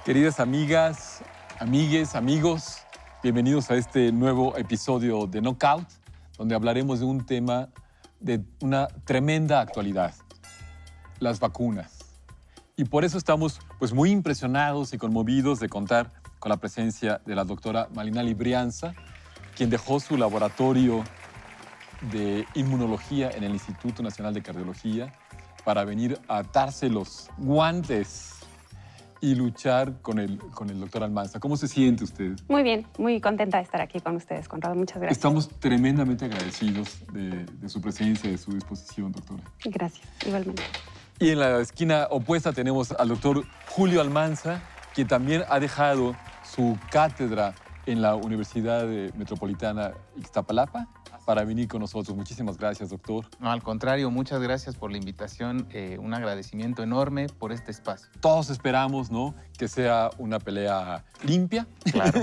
Queridas amigas, amigues, amigos, bienvenidos a este nuevo episodio de Knockout, donde hablaremos de un tema de una tremenda actualidad, las vacunas. Y por eso estamos muy impresionados y conmovidos de contar con la presencia de la doctora Malinali Brianza, quien dejó su laboratorio de inmunología en el Instituto Nacional de Cardiología para venir a atarse los guantes y luchar con el doctor Almanza. ¿Cómo se siente usted? Muy bien, muy contenta de estar aquí con ustedes, Conrado. Muchas gracias. Estamos tremendamente agradecidos de su presencia, de su disposición, doctora. Gracias, igualmente. Y en la esquina opuesta tenemos al doctor Julio Almanza, quien también ha dejado su cátedra en la Universidad Metropolitana Ixtapalapa para venir con nosotros. Muchísimas gracias, doctor. No, al contrario, muchas gracias por la invitación. Un agradecimiento enorme por este espacio. Todos esperamos, ¿no?, que sea una pelea limpia. Claro,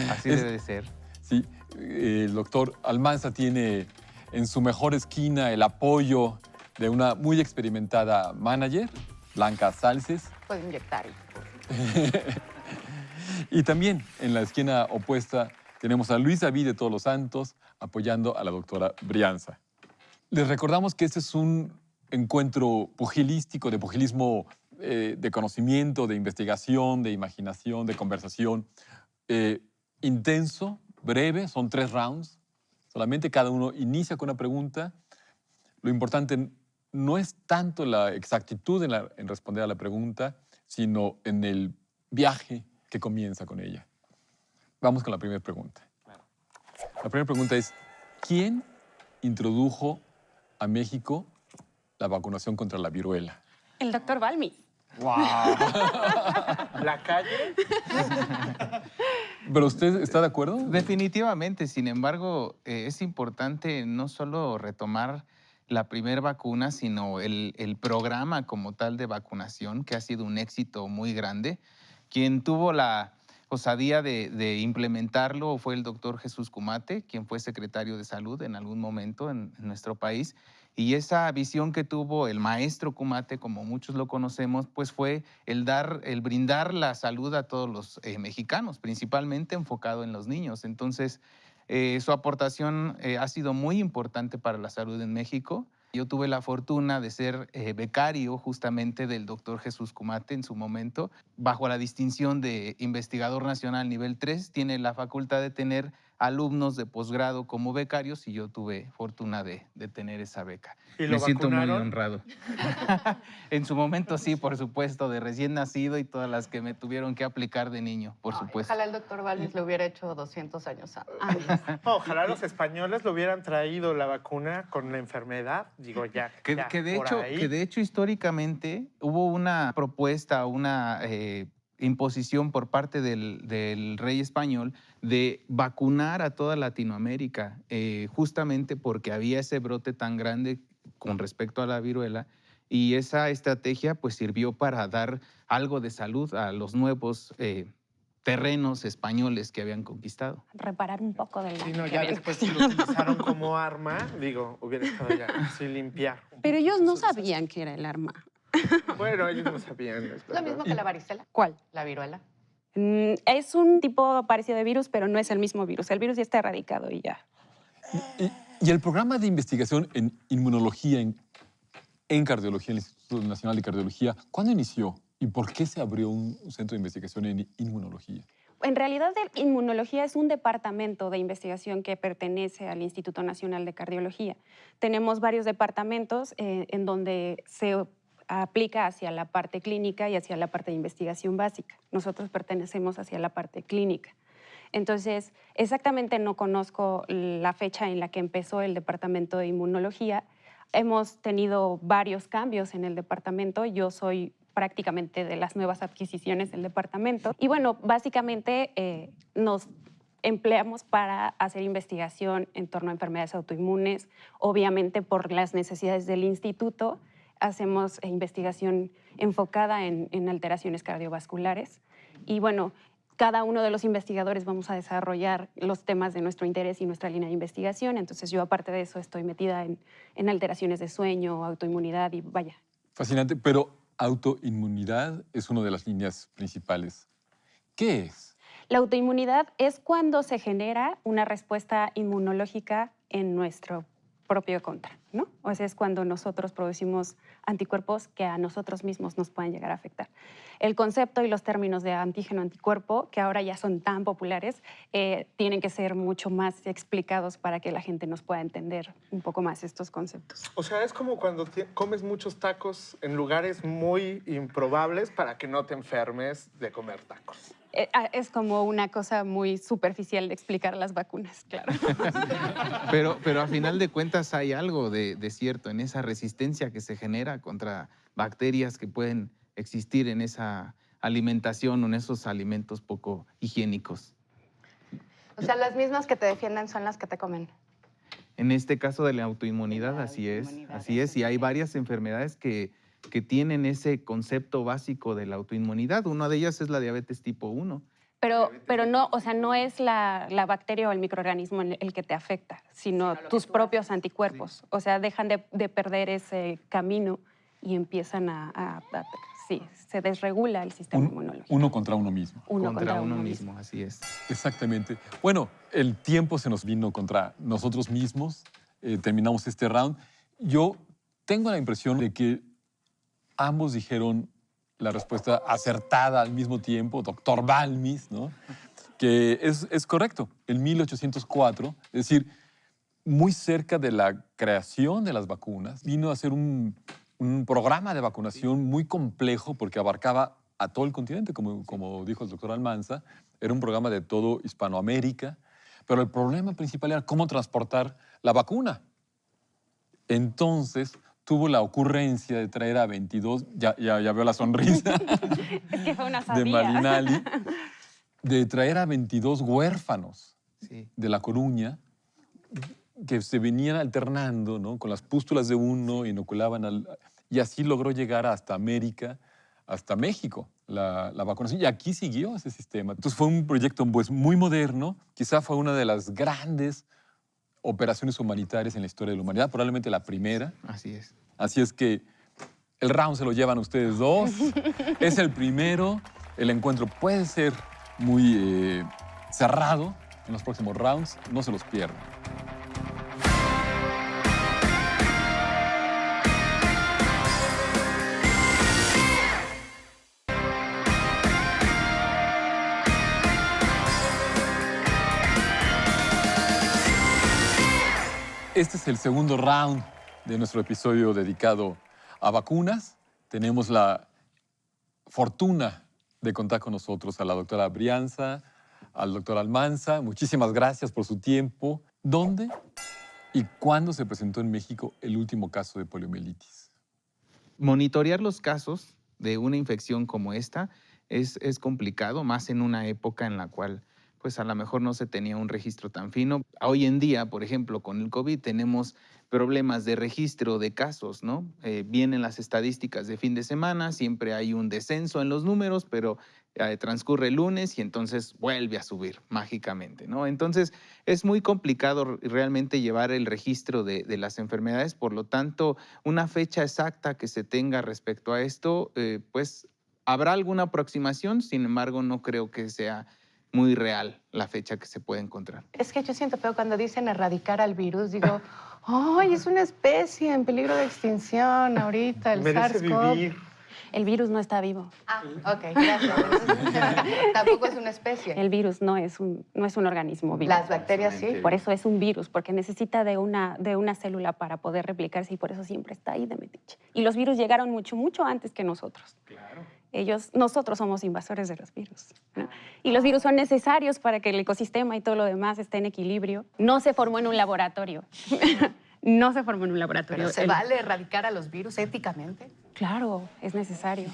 así debe de ser. Sí, el doctor Almanza tiene en su mejor esquina el apoyo de una muy experimentada manager, Blanca Salces. Puede inyectar. Y también en la esquina opuesta tenemos a Luis David de Todos los Santos apoyando a la doctora Brianza. Les recordamos que este es un encuentro pugilístico, de pugilismo de conocimiento, de investigación, de imaginación, de conversación. Intenso, breve, son 3 rounds. Solamente cada uno inicia con una pregunta. Lo importante no es tanto la exactitud en responder a la pregunta, sino en el viaje que comienza con ella. Vamos con la primera pregunta. La primera pregunta es, ¿quién introdujo a México la vacunación contra la viruela? El doctor Balmi. ¡Wow! ¿La calle? ¿Pero usted está de acuerdo? Definitivamente, sin embargo, es importante no solo retomar la primera vacuna, sino el programa como tal de vacunación, que ha sido un éxito muy grande. Quien tuvo la osadía de implementarlo fue el doctor Jesús Kumate, quien fue secretario de Salud en algún momento en nuestro país. Y esa visión que tuvo el maestro Kumate, como muchos lo conocemos, pues fue el brindar la salud a todos los mexicanos, principalmente enfocado en los niños. Entonces, su aportación ha sido muy importante para la salud en México. Yo tuve la fortuna de ser becario justamente del doctor Jesús Kumate en su momento. Bajo la distinción de investigador nacional nivel 3, tiene la facultad de tener alumnos de posgrado como becarios y yo tuve fortuna de tener esa beca. ¿Y lo Me siento muy vacunaron? honrado. En su momento sí, por supuesto, de recién nacido y todas las que me tuvieron que aplicar de niño, por supuesto. Ojalá el doctor Balmis lo hubiera hecho 200 años antes. Ojalá los españoles lo hubieran traído la vacuna con la enfermedad. Digo, ya. Que de hecho, históricamente hubo una propuesta, una imposición por parte del rey español de vacunar a toda Latinoamérica, justamente porque había ese brote tan grande con respecto a la viruela, y esa estrategia pues sirvió para dar algo de salud a los nuevos terrenos españoles que habían conquistado. Reparar un poco del Sí, daño no, que ya habían después que lo utilizaron como arma, digo, hubiera estado ya sin limpiar. Pero ellos no sabían que era el arma. Bueno, ellos no sabían. es Lo verdad. mismo que la varicela, ¿Cuál? la viruela. Es un tipo parecido de virus, pero no es el mismo virus. El virus ya está erradicado y ya. Y el programa de investigación en inmunología, en cardiología, el Instituto Nacional de Cardiología, ¿cuándo inició? ¿Y por qué se abrió un centro de investigación en inmunología? En realidad, inmunología es un departamento de investigación que pertenece al Instituto Nacional de Cardiología. Tenemos varios departamentos en donde se aplica hacia la parte clínica y hacia la parte de investigación básica. Nosotros pertenecemos hacia la parte clínica. Entonces, exactamente no conozco la fecha en la que empezó el departamento de inmunología. Hemos tenido varios cambios en el departamento. Yo soy prácticamente de las nuevas adquisiciones del departamento. Y bueno, básicamente nos empleamos para hacer investigación en torno a enfermedades autoinmunes. Obviamente, por las necesidades del instituto, hacemos investigación enfocada en alteraciones cardiovasculares. Y bueno, cada uno de los investigadores vamos a desarrollar los temas de nuestro interés y nuestra línea de investigación. Entonces yo, aparte de eso, estoy metida en alteraciones de sueño, autoinmunidad y vaya. Fascinante, pero autoinmunidad es una de las líneas principales. ¿Qué es? La autoinmunidad es cuando se genera una respuesta inmunológica en nuestro propio contra, ¿no? O sea, es cuando nosotros producimos anticuerpos que a nosotros mismos nos pueden llegar a afectar. El concepto y los términos de antígeno-anticuerpo, que ahora ya son tan populares, tienen que ser mucho más explicados para que la gente nos pueda entender un poco más estos conceptos. O sea, es como cuando comes muchos tacos en lugares muy improbables para que no te enfermes de comer tacos. Es como una cosa muy superficial de explicar las vacunas, claro. Pero a final de cuentas hay algo de cierto en esa resistencia que se genera contra bacterias que pueden existir en esa alimentación o en esos alimentos poco higiénicos. O sea, las mismas que te defienden son las que te comen. En este caso de la autoinmunidad, De la así es, autoinmunidad, así es. Y hay ok. varias enfermedades que tienen ese concepto básico de la autoinmunidad. Una de ellas es la diabetes tipo 1. Pero no, o sea, no es la bacteria o el microorganismo el que te afecta, sino Sino lo que tus tú propios haces. anticuerpos. O sea, dejan de perder ese camino y empiezan sí, se desregula el sistema inmunológico. Uno contra uno mismo. Uno contra uno mismo, así es. Exactamente. Bueno, el tiempo se nos vino contra nosotros mismos. Terminamos este round. Yo tengo la impresión de que ambos dijeron la respuesta acertada al mismo tiempo, doctor Balmis, ¿no? Que es correcto. En 1804, es decir, muy cerca de la creación de las vacunas, vino a ser un programa de vacunación muy complejo porque abarcaba a todo el continente, como dijo el doctor Almanza. Era un programa de todo Hispanoamérica, pero el problema principal era cómo transportar la vacuna. Entonces tuvo la ocurrencia de traer a 22, ya veo la sonrisa Es que fue una de sabía. Marinali, de traer a 22 huérfanos Sí. de La Coruña que se venían alternando, ¿no? Con las pústulas de uno, inoculaban y así logró llegar hasta América, hasta México, la vacunación. Y aquí siguió ese sistema. Entonces fue un proyecto pues, muy moderno, quizá fue una de las grandes operaciones humanitarias en la historia de la humanidad, probablemente la primera. Así es. Así es que el round se lo llevan ustedes dos. Es el primero. El encuentro puede ser muy cerrado en los próximos rounds. No se los pierdan. Este es el segundo round de nuestro episodio dedicado a vacunas. Tenemos la fortuna de contar con nosotros a la doctora Brianza, al doctor Almanza. Muchísimas gracias por su tiempo. ¿Dónde y cuándo se presentó en México el último caso de poliomielitis? Monitorear los casos de una infección como esta es complicado, más en una época en la cual pues a lo mejor no se tenía un registro tan fino. Hoy en día, por ejemplo, con el COVID tenemos problemas de registro de casos, ¿no? Vienen las estadísticas de fin de semana, siempre hay un descenso en los números, pero transcurre el lunes y entonces vuelve a subir mágicamente, ¿no? Entonces es muy complicado realmente llevar el registro de las enfermedades, por lo tanto, una fecha exacta que se tenga respecto a esto, pues habrá alguna aproximación, sin embargo, no creo que sea muy real la fecha que se puede encontrar. Es que yo siento feo cuando dicen erradicar al virus, digo, ¡ay, es una especie en peligro de extinción ahorita, el Merece SARS-CoV! vivir. El virus no está vivo. Ah, ok, gracias. Tampoco es una especie. El virus no es un organismo vivo. Las bacterias sí. Por eso es un virus, porque necesita de una célula para poder replicarse y por eso siempre está ahí de metiche. Y los virus llegaron mucho, mucho antes que nosotros. Claro. Nosotros somos invasores de los virus, ¿no? Y los virus son necesarios para que el ecosistema y todo lo demás esté en equilibrio. No se formó en un laboratorio. No se formó en un laboratorio. ¿Pero se vale erradicar a los virus éticamente? Claro, es necesario.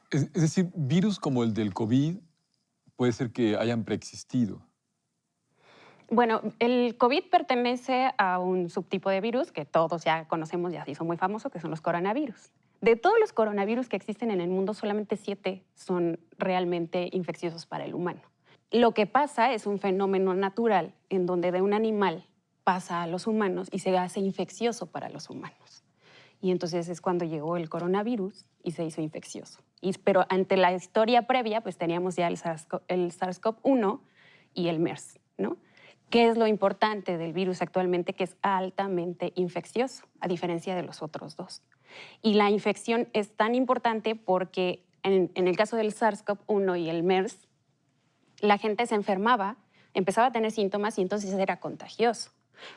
Es decir, virus como el del COVID puede ser que hayan preexistido. Bueno, el COVID pertenece a un subtipo de virus que todos ya conocemos, ya se hizo muy famoso, que son los coronavirus. De todos los coronavirus que existen en el mundo, solamente 7 son realmente infecciosos para el humano. Lo que pasa es un fenómeno natural en donde de un animal pasa a los humanos y se hace infeccioso para los humanos. Y entonces es cuando llegó el coronavirus y se hizo infeccioso. Pero ante la historia previa, pues teníamos ya el SARS-CoV-1 y el MERS, ¿no? ¿Qué es lo importante del virus actualmente? Que es altamente infeccioso, a diferencia de los otros dos. Y la infección es tan importante porque en el caso del SARS-CoV-1 y el MERS, la gente se enfermaba, empezaba a tener síntomas y entonces era contagioso.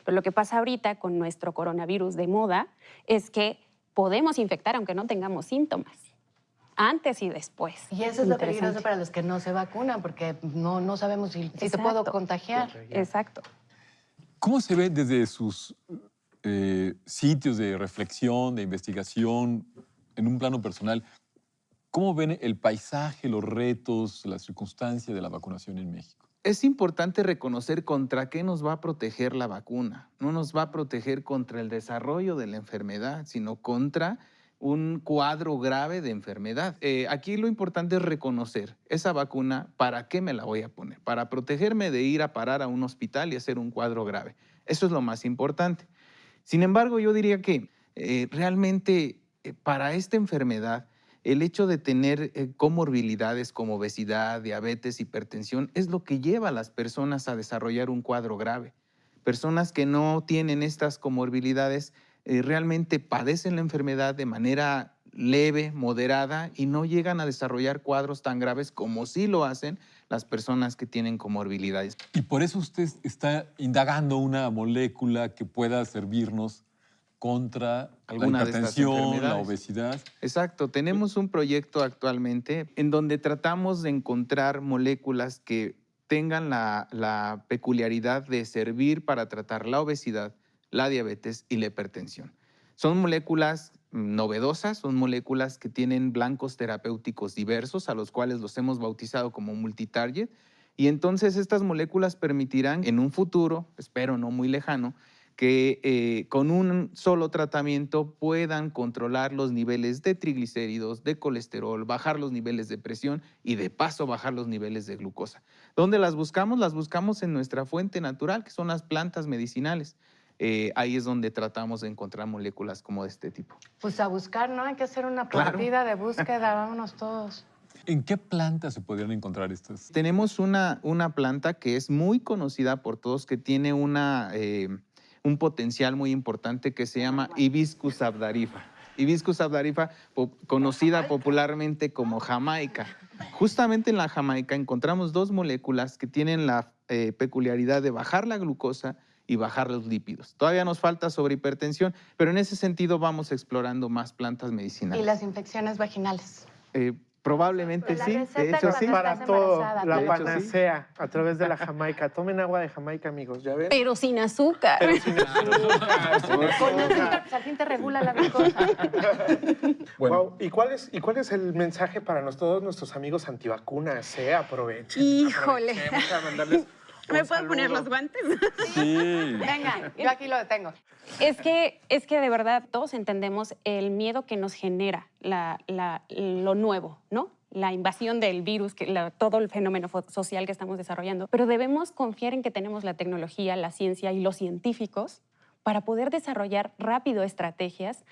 Pero lo que pasa ahorita con nuestro coronavirus de moda es que podemos infectar aunque no tengamos síntomas, antes y después. Y eso es lo peligroso para los que no se vacunan, porque no sabemos si te puedo contagiar. Exacto. ¿Cómo se ve desde sus sitios de reflexión, de investigación, en un plano personal? ¿Cómo ven el paisaje, los retos, las circunstancias de la vacunación en México? Es importante reconocer contra qué nos va a proteger la vacuna. No nos va a proteger contra el desarrollo de la enfermedad, sino contra un cuadro grave de enfermedad. Aquí lo importante es reconocer esa vacuna, ¿para qué me la voy a poner? Para protegerme de ir a parar a un hospital y hacer un cuadro grave. Eso es lo más importante. Sin embargo, yo diría que realmente para esta enfermedad, el hecho de tener comorbilidades como obesidad, diabetes, hipertensión, es lo que lleva a las personas a desarrollar un cuadro grave. Personas que no tienen estas comorbilidades realmente padecen la enfermedad de manera leve, moderada, y no llegan a desarrollar cuadros tan graves como sí lo hacen las personas que tienen comorbilidades. Y por eso usted está indagando una molécula que pueda servirnos contra Alguna la de estas hipertensión, la enfermedades. obesidad. Exacto, tenemos un proyecto actualmente en donde tratamos de encontrar moléculas que tengan la peculiaridad de servir para tratar la obesidad, la diabetes y la hipertensión. Son moléculas novedosas, son moléculas que tienen blancos terapéuticos diversos, a los cuales los hemos bautizado como multitarget, y entonces estas moléculas permitirán en un futuro, espero no muy lejano, que con un solo tratamiento puedan controlar los niveles de triglicéridos, de colesterol, bajar los niveles de presión y de paso bajar los niveles de glucosa. ¿Dónde las buscamos? Las buscamos en nuestra fuente natural, que son las plantas medicinales. Ahí es donde tratamos de encontrar moléculas como de este tipo. Pues a buscar, ¿no? Hay que hacer una Claro. partida de búsqueda, vámonos todos. ¿En qué plantas se podrían encontrar estas? Tenemos una planta que es muy conocida por todos, que tiene un potencial muy importante que se llama Hibiscus abdarifa. Hibiscus abdarifa, conocida popularmente como Jamaica. Justamente en la Jamaica encontramos dos moléculas que tienen la peculiaridad de bajar la glucosa y bajar los lípidos. Todavía nos falta sobre hipertensión, pero en ese sentido vamos explorando más plantas medicinales. Y las infecciones vaginales. Probablemente La sí, receta de hecho cuando sí. estás Para todo, embarazada, la de hecho, panacea a través de la Jamaica. Tomen agua de Jamaica, amigos, ¿ya ven? Pero sin azúcar. Pero sin azúcar, sin Con azúcar. azúcar, pues al fin te regula la glucosa. Wow. ¿Y cuál es el mensaje para todos nuestros amigos antivacunas? Aprovechen. Híjole. Aprovechemos a mandarles ¿Me un puedo poner saludo. los guantes? Sí. Venga, yo aquí lo detengo. Es que de verdad todos entendemos el miedo que nos genera lo nuevo, ¿no? La invasión del virus, todo el fenómeno social que estamos desarrollando. Pero debemos confiar en que tenemos la tecnología, la ciencia y los científicos para poder desarrollar rápido estrategias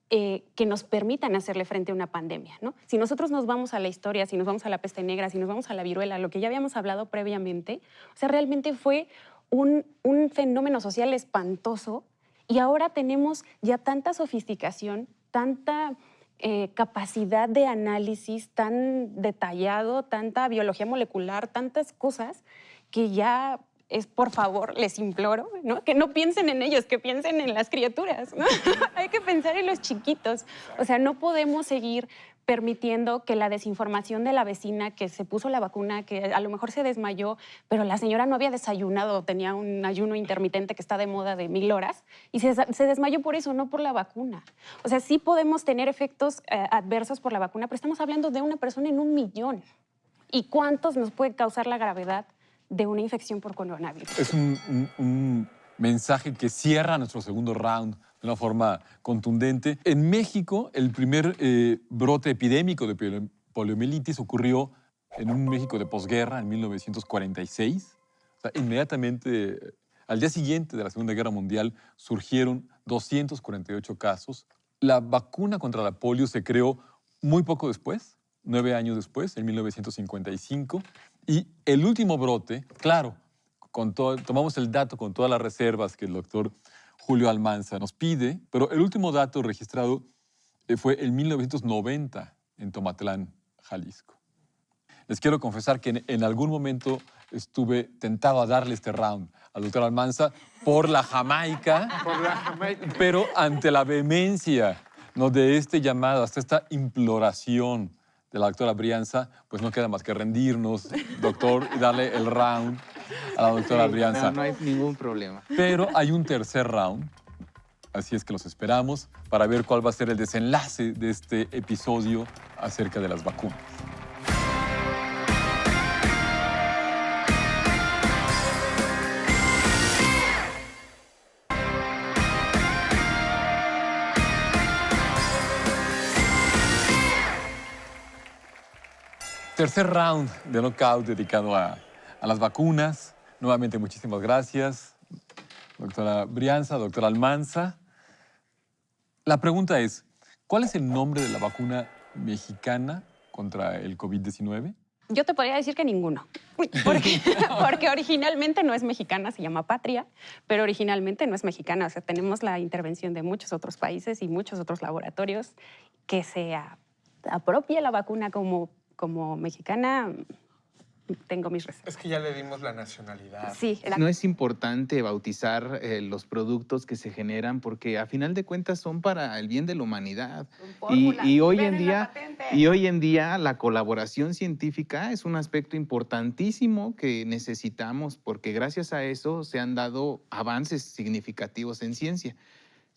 que nos permitan hacerle frente a una pandemia, ¿no? Si nosotros nos vamos a la historia, si nos vamos a la peste negra, si nos vamos a la viruela, lo que ya habíamos hablado previamente, o sea, realmente fue un fenómeno social espantoso y ahora tenemos ya tanta sofisticación, tanta capacidad de análisis tan detallado, tanta biología molecular, tantas cosas que ya es, por favor, les imploro, ¿no? Que no piensen en ellos, que piensen en las criaturas, ¿no? Hay que pensar en los chiquitos. O sea, no podemos seguir permitiendo que la desinformación de la vecina que se puso la vacuna, que a lo mejor se desmayó, pero la señora no había desayunado, tenía un ayuno intermitente que está de moda de 1000 horas, y se desmayó por eso, no por la vacuna. O sea, sí podemos tener efectos adversos por la vacuna, pero estamos hablando de una persona en 1 millón. ¿Y cuántos nos puede causar la gravedad de una infección por coronavirus? Es un mensaje que cierra nuestro segundo round de una forma contundente. En México, el primer brote epidémico de poliomielitis ocurrió en un México de posguerra en 1946. O sea, inmediatamente, al día siguiente de la Segunda Guerra Mundial, surgieron 248 casos La vacuna contra la polio se creó muy poco después, 9 años después, en 1955, y el último brote, claro, tomamos el dato con todas las reservas que el doctor Julio Almanza nos pide, pero el último dato registrado fue en 1990 en Tomatlán, Jalisco. Les quiero confesar que en algún momento estuve tentado a darle este round al doctor Almanza por la Jamaica, pero ante la vehemencia, ¿no?, de este llamado, hasta esta imploración de la doctora Brianza, pues no queda más que rendirnos, doctor, y darle el round a la doctora Brianza. No hay ningún problema. Pero hay un tercer round, así es que los esperamos para ver cuál va a ser el desenlace de este episodio acerca de las vacunas. Tercer round de Knockout dedicado a las vacunas. Nuevamente, muchísimas gracias, doctora Brianza, doctora Almanza. La pregunta es, ¿cuál es el nombre de la vacuna mexicana contra el COVID-19? Yo te podría decir que ninguno, porque originalmente no es mexicana, se llama Patria, pero originalmente no es mexicana. O sea, tenemos la intervención de muchos otros países y muchos otros laboratorios que se apropie la vacuna como mexicana. Tengo mis reservas. Es que ya le dimos la nacionalidad. Sí. No es importante bautizar los productos que se generan porque a final de cuentas son para el bien de la humanidad. Y hoy en día la colaboración científica es un aspecto importantísimo que necesitamos porque gracias a eso se han dado avances significativos en ciencia.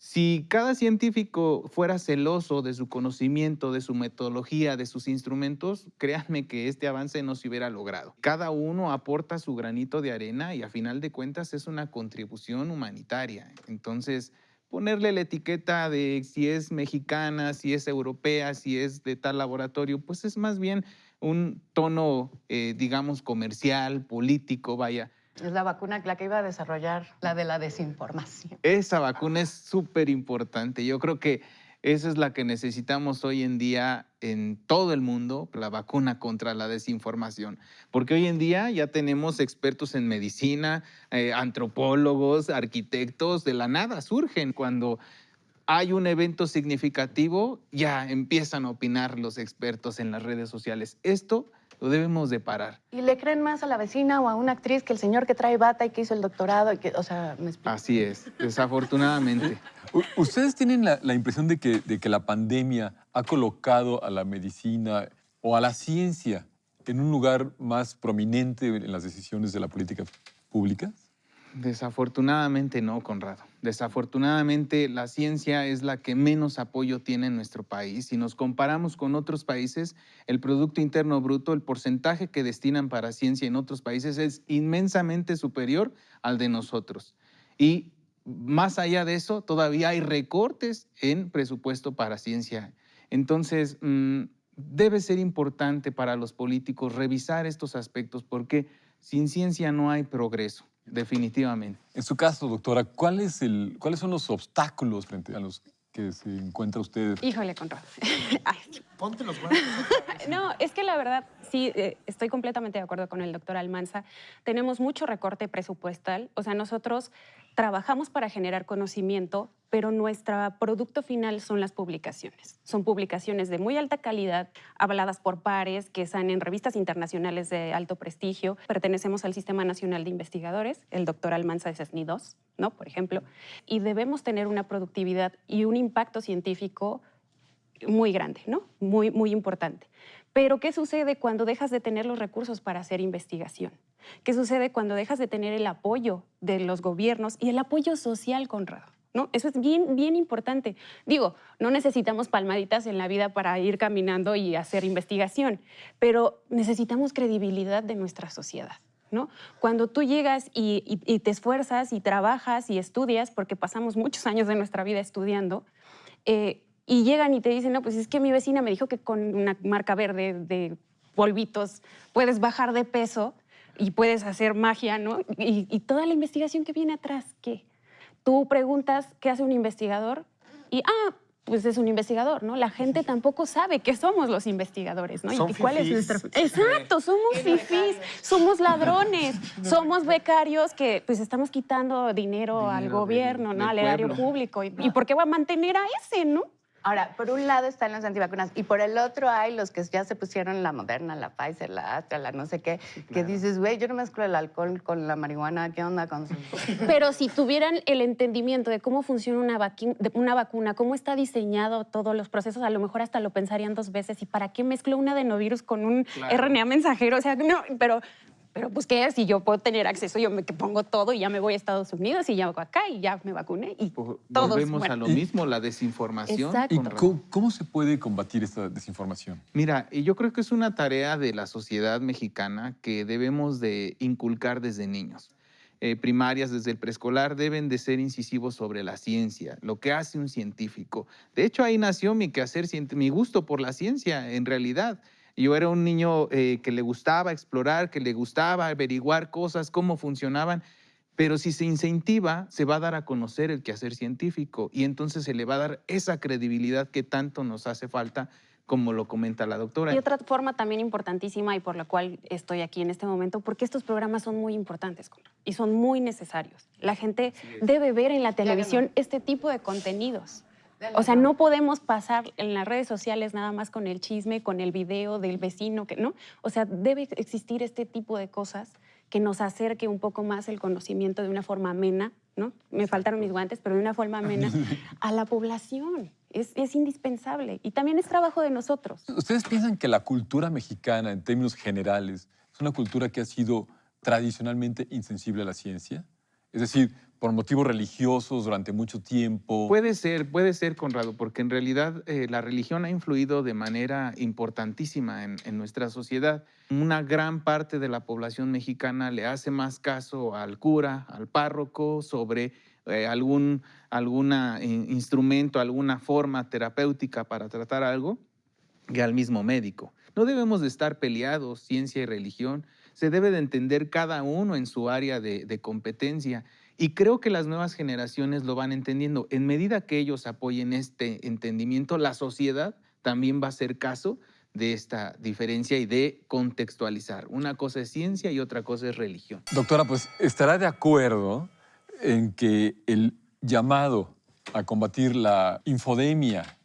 Si cada científico fuera celoso de su conocimiento, de su metodología, de sus instrumentos, créanme que este avance no se hubiera logrado. Cada uno aporta su granito de arena y a final de cuentas es una contribución humanitaria. Entonces, ponerle la etiqueta de si es mexicana, si es europea, si es de tal laboratorio, pues es más bien un tono, digamos, comercial, político, vaya. Es la vacuna la que iba a desarrollar la de la desinformación. Esa vacuna es súper importante. Yo creo que esa es la que necesitamos hoy en día en todo el mundo, la vacuna contra la desinformación. Porque hoy en día ya tenemos expertos en medicina, antropólogos, arquitectos, de la nada surgen. Cuando hay un evento significativo, ya empiezan a opinar los expertos en las redes sociales. Esto lo debemos de parar. Y le creen más a la vecina o a una actriz que el señor que trae bata y que hizo el doctorado. O sea, ¿me explico? Así es, desafortunadamente. ¿Ustedes tienen la impresión de que la pandemia ha colocado a la medicina o a la ciencia en un lugar más prominente en las decisiones de la política pública? Desafortunadamente no, Conrado. Desafortunadamente la ciencia es la que menos apoyo tiene en nuestro país. Si nos comparamos con otros países, el Producto Interno Bruto, el porcentaje que destinan para ciencia en otros países es inmensamente superior al de nosotros. Y más allá de eso, todavía hay recortes en presupuesto para ciencia. Entonces, debe ser importante para los políticos revisar estos aspectos porque sin ciencia no hay progreso. Definitivamente. En su caso, doctora, ¿cuáles son los obstáculos frente a los que se encuentra usted? Híjole, Conrado. Ponte los guantes. No, es que la verdad, sí, estoy completamente de acuerdo con el doctor Almanza. Tenemos mucho recorte presupuestal. O sea, nosotros trabajamos para generar conocimiento, pero nuestro producto final son las publicaciones. Son publicaciones de muy alta calidad, avaladas por pares, que están en revistas internacionales de alto prestigio. Pertenecemos al Sistema Nacional de Investigadores. El doctor Almanza es SNI 2, ¿no? Por ejemplo. Y debemos tener una productividad y un impacto científico muy grande, ¿no? Muy, muy importante. Pero, ¿qué sucede cuando dejas de tener los recursos para hacer investigación? ¿Qué sucede cuando dejas de tener el apoyo de los gobiernos y el apoyo social, Conrado? ¿No? Eso es bien, bien importante. Digo, no necesitamos palmaditas en la vida para ir caminando y hacer investigación, pero necesitamos credibilidad de nuestra sociedad, ¿no? Cuando tú llegas y te esfuerzas y trabajas y estudias, porque pasamos muchos años de nuestra vida estudiando, y llegan y te dicen, no, pues es que mi vecina me dijo que con una marca verde de polvitos puedes bajar de peso y puedes hacer magia, ¿no? Y toda la investigación que viene atrás, ¿qué? Tú preguntas qué hace un investigador y, pues es un investigador, ¿no? La gente tampoco sabe qué somos los investigadores, ¿no? Son Y cuál es fifís. nuestra... Exacto, somos fifís, somos ladrones, somos becarios que pues estamos quitando dinero al Dinero gobierno, del ¿no? Al erario pueblo. público. ¿Y por qué va a mantener a ese, no? Ahora, por un lado están los antivacunas y por el otro hay los que ya se pusieron la Moderna, la Pfizer, la Astra, la no sé qué, que dices, güey, yo no mezclo el alcohol con la marihuana, ¿qué onda con su...? Pero si tuvieran el entendimiento de cómo funciona una vacuna, cómo está diseñado todos los procesos, a lo mejor hasta lo pensarían 2 veces. ¿Y para qué mezclo un adenovirus con un RNA mensajero? O sea, no, pero pues, ¿qué es? Si yo puedo tener acceso, yo me que pongo todo y ya me voy a Estados Unidos y ya hago acá y ya me vacuné y todos Volvemos a mueren. lo mismo, la desinformación. Exacto. ¿Y Conrado. cómo se puede combatir esta desinformación? Mira, y yo creo que es una tarea de la sociedad mexicana que debemos de inculcar desde niños. Primarias, desde el preescolar, deben de ser incisivos sobre la ciencia, lo que hace un científico. De hecho, ahí nació mi gusto por la ciencia, en realidad. Yo era un niño que le gustaba explorar, que le gustaba averiguar cosas, cómo funcionaban, pero si se incentiva, se va a dar a conocer el quehacer científico y entonces se le va a dar esa credibilidad que tanto nos hace falta, como lo comenta la doctora. Y otra forma también importantísima y por la cual estoy aquí en este momento, porque estos programas son muy importantes, Conrad, y son muy necesarios. La gente debe ver en la televisión este tipo de contenidos. O sea, no podemos pasar en las redes sociales nada más con el chisme, con el video del vecino, ¿no? O sea, debe existir este tipo de cosas que nos acerque un poco más el conocimiento de una forma amena, ¿no? Me faltaron mis guantes, pero de una forma amena a la población. Es indispensable y también es trabajo de nosotros. ¿Ustedes piensan que la cultura mexicana, en términos generales, es una cultura que ha sido tradicionalmente insensible a la ciencia? Es decir, por motivos religiosos durante mucho tiempo. Puede ser, Conrado, porque en realidad la religión ha influido de manera importantísima en nuestra sociedad. Una gran parte de la población mexicana le hace más caso al cura, al párroco, sobre algún instrumento, alguna forma terapéutica para tratar algo, que al mismo médico. No debemos de estar peleados, ciencia y religión. Se debe de entender cada uno en su área de competencia. Y creo que las nuevas generaciones lo van entendiendo. En medida que ellos apoyen este entendimiento, la sociedad también va a hacer caso de esta diferencia y de contextualizar. Una cosa es ciencia y otra cosa es religión. Doctora, pues estará de acuerdo en que el llamado a combatir la infodemia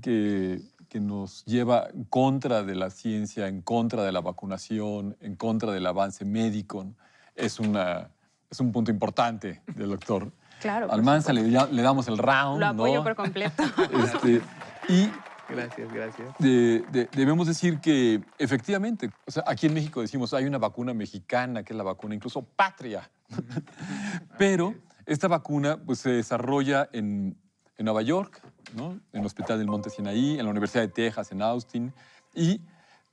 que nos lleva en contra de la ciencia, en contra de la vacunación, en contra del avance médico, es un punto importante del doctor Claro. Almanza. Le damos el round. Lo apoyo ¿no? por completo. Y Gracias. debemos decir que efectivamente, o sea, aquí en México decimos hay una vacuna mexicana, que es la vacuna incluso patria. Pero esta vacuna pues, se desarrolla en Nueva York, ¿no? En el Hospital del Monte Sinaí, en la Universidad de Texas, en Austin. Y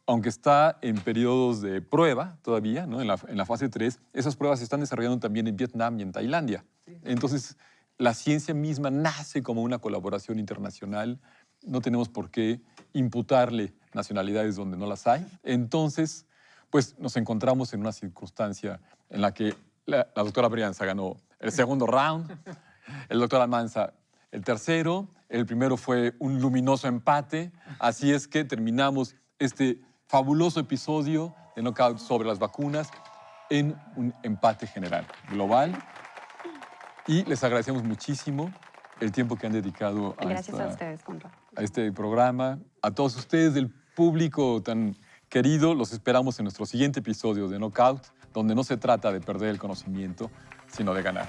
aunque está en periodos de prueba todavía, ¿no? en la fase 3, esas pruebas se están desarrollando también en Vietnam y en Tailandia. Entonces, la ciencia misma nace como una colaboración internacional. No tenemos por qué imputarle nacionalidades donde no las hay. Entonces, pues nos encontramos en una circunstancia en la que la doctora Brianza ganó el segundo round, el doctor Almanza el tercero, el primero fue un luminoso empate. Así es que terminamos este fabuloso episodio de Knockout sobre las vacunas en un empate general, global. Y les agradecemos muchísimo el tiempo que han dedicado Gracias a ustedes, Conrad. a este programa. A todos ustedes del público tan querido, los esperamos en nuestro siguiente episodio de Knockout, donde no se trata de perder el conocimiento, sino de ganar.